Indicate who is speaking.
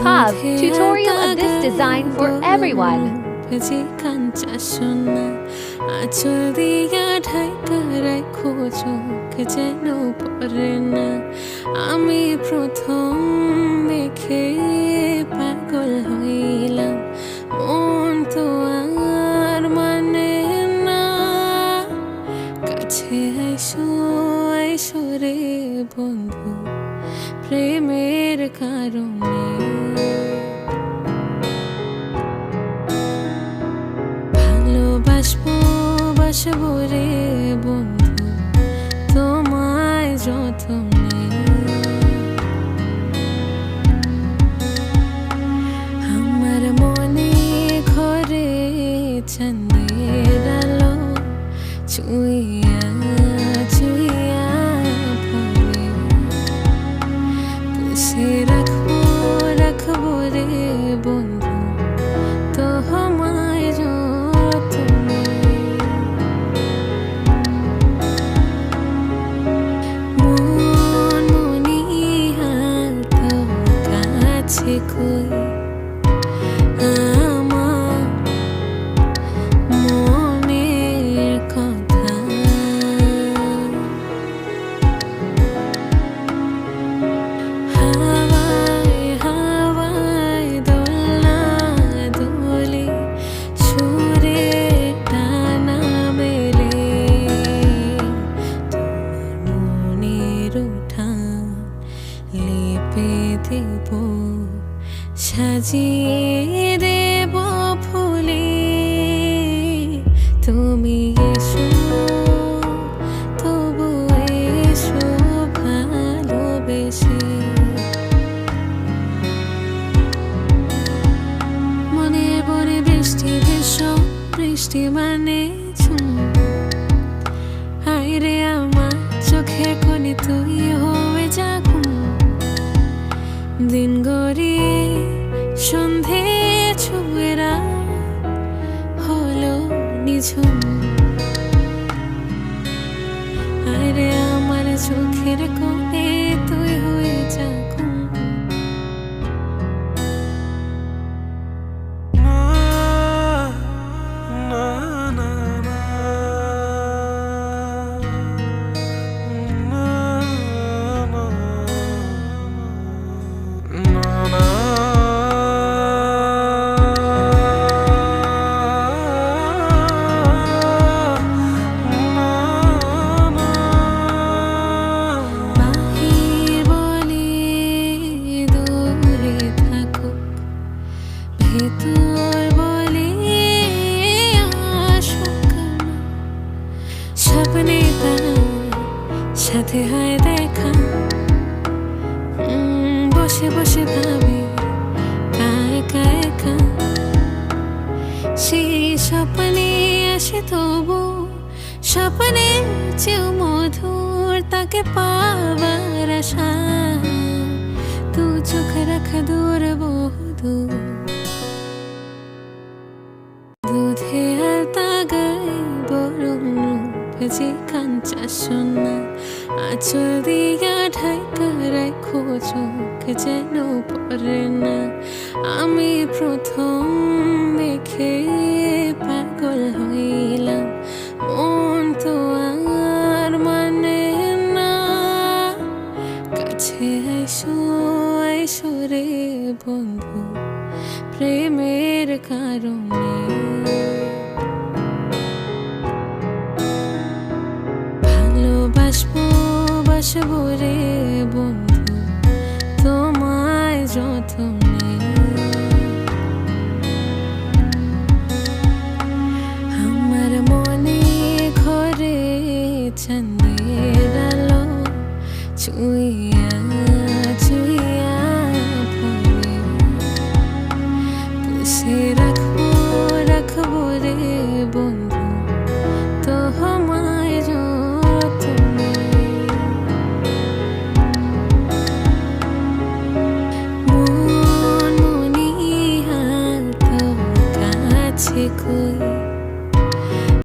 Speaker 1: Tav, tutorial of this design for everyone.
Speaker 2: আঁচল দিয়া ঢাকা রাখো চোখ যেন পড়ে না আমি প্রথম দেখে পাগল হইলাম মন তো আর মানে না কাছে আইসো আইসো রে বন্ধু প্রেমের কারণে বাসবো রে বন্ধু তোমায় যতনে আমার মনে ঘরে চাঁদের আলো চুইয়া চুইয়া পড়ে পুষে রাখবো রাখবো রে বন্ধু তোমায় যতনে কই আমার মনের কথা হাওয়ায় হাওয়ায় দোলনা দোলে সুরে টানা মেলে তোমার মনের উঠান লেপে দেব সাজিয়ে দেব ফুলে তুমি এসো তবু এসো ভালোবেসে মনে পড়ে বৃষ্টি ভেসো বৃষ্টি মানে ঝুম হায়রে আমার চোখের কোণে তুই হয়ে যাকুম দিন গড়িয়ে সন্ধে ছুঁয়েরা হলো নিঝুম আরে আমার চোখের কোণে তুই হয়ে যাকুম ভেতর বলে স্বপ্নে তার সাথে হয় দেখা বসে বসে ভাবি একা একা সেই স্বপ্নে আসে তবু স্বপ্নে চেয়েও মধুর তাকে পাবার আশা তু চোখ রাখা দূর বহুদূর দুধে আর তাগাই বরং রূপে কাঞ্চা সোনা আঁচল দিয়া ঢাকা রাখো চোখ যেন পড়ে না আমি প্রথম দেখে পাগল হইলাম মন তো আর মানে না কাছে আইসো আইসো রে বন্ধু প্রেমের কারণে ভালোবাসবো বাসবো রে বন্ধু